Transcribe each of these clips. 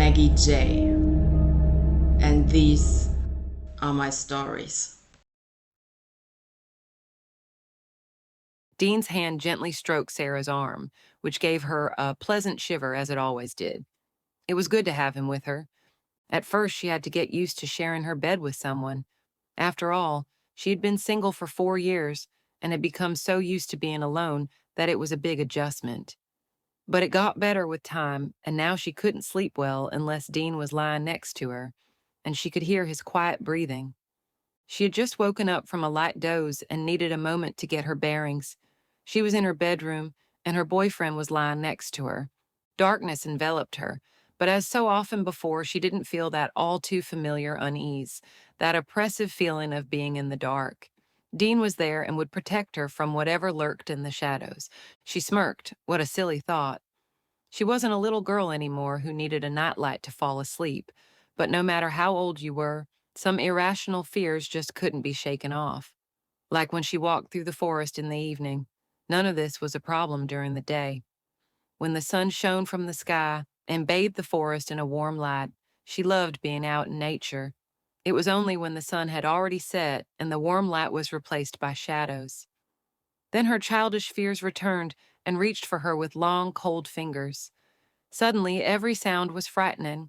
Maggie J, and these are my stories. Dean's hand gently stroked Sarah's arm, which gave her a pleasant shiver as it always did. It was good to have him with her. At first, she had to get used to sharing her bed with someone. After all, she had been single for 4 years and had become so used to being alone that it was a big adjustment. But it got better with time, and now she couldn't sleep well unless Dean was lying next to her, and she could hear his quiet breathing. She had just woken up from a light doze and needed a moment to get her bearings. She was in her bedroom, and her boyfriend was lying next to her. Darkness enveloped her, but as so often before, she didn't feel that all too familiar unease, that oppressive feeling of being in the dark. Dean was there and would protect her from whatever lurked in the shadows. She smirked. What a silly thought. She wasn't a little girl anymore who needed a nightlight to fall asleep, but no matter how old you were, some irrational fears just couldn't be shaken off. Like when she walked through the forest in the evening. None of this was a problem during the day. When the sun shone from the sky and bathed the forest in a warm light, she loved being out in nature. It was only when the sun had already set and the warm light was replaced by shadows. Then her childish fears returned and reached for her with long, cold fingers. Suddenly, every sound was frightening.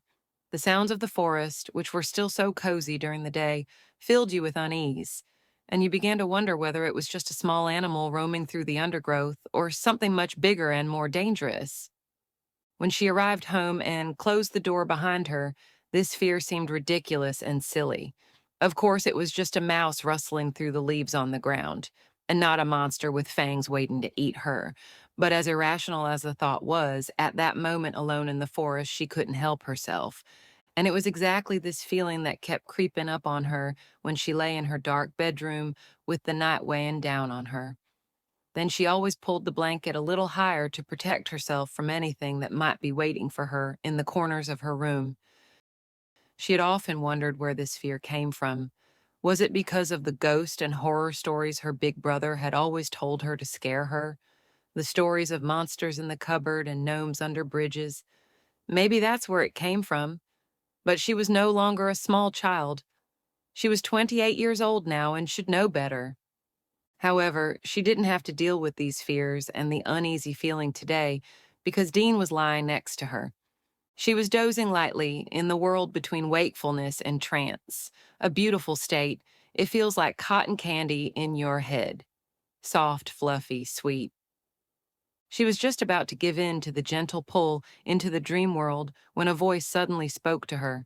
The sounds of the forest, which were still so cozy during the day, filled you with unease, and you began to wonder whether it was just a small animal roaming through the undergrowth or something much bigger and more dangerous. When she arrived home and closed the door behind her, this fear seemed ridiculous and silly. Of course, it was just a mouse rustling through the leaves on the ground, and not a monster with fangs waiting to eat her. But as irrational as the thought was, at that moment alone in the forest, she couldn't help herself. And it was exactly this feeling that kept creeping up on her when she lay in her dark bedroom with the night weighing down on her. Then she always pulled the blanket a little higher to protect herself from anything that might be waiting for her in the corners of her room. She had often wondered where this fear came from. Was it because of the ghost and horror stories her big brother had always told her to scare her? The stories of monsters in the cupboard and gnomes under bridges? Maybe that's where it came from. But she was no longer a small child. She was 28 years old now and should know better. However, she didn't have to deal with these fears and the uneasy feeling today because Dean was lying next to her. She was dozing lightly in the world between wakefulness and trance, a beautiful state. It feels like cotton candy in your head. Soft, fluffy, sweet. She was just about to give in to the gentle pull into the dream world when a voice suddenly spoke to her.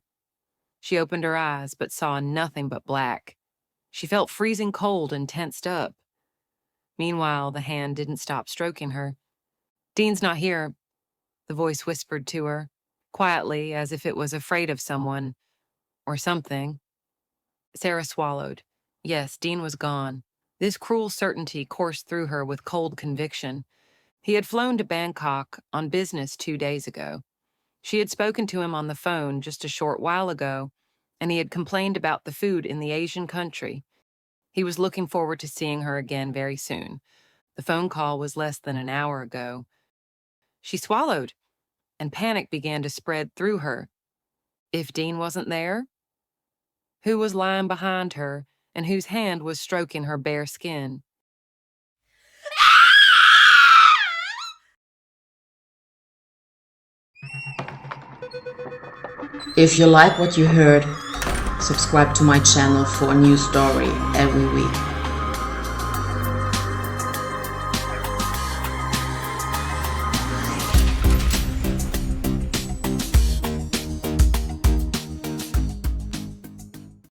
She opened her eyes but saw nothing but black. She felt freezing cold and tensed up. Meanwhile, the hand didn't stop stroking her. "Dean's not here," the voice whispered to her, quietly as if it was afraid of someone or something. Sarah swallowed. Yes, Dean was gone. This cruel certainty coursed through her with cold conviction. He had flown to Bangkok on business 2 days ago. She had spoken to him on the phone just a short while ago, and he had complained about the food in the Asian country. He was looking forward to seeing her again very soon. The phone call was less than an hour ago. She swallowed, and panic began to spread through her. If Dean wasn't there? Who was lying behind her, and whose hand was stroking her bare skin? If you like what you heard, subscribe to my channel for a new story every week.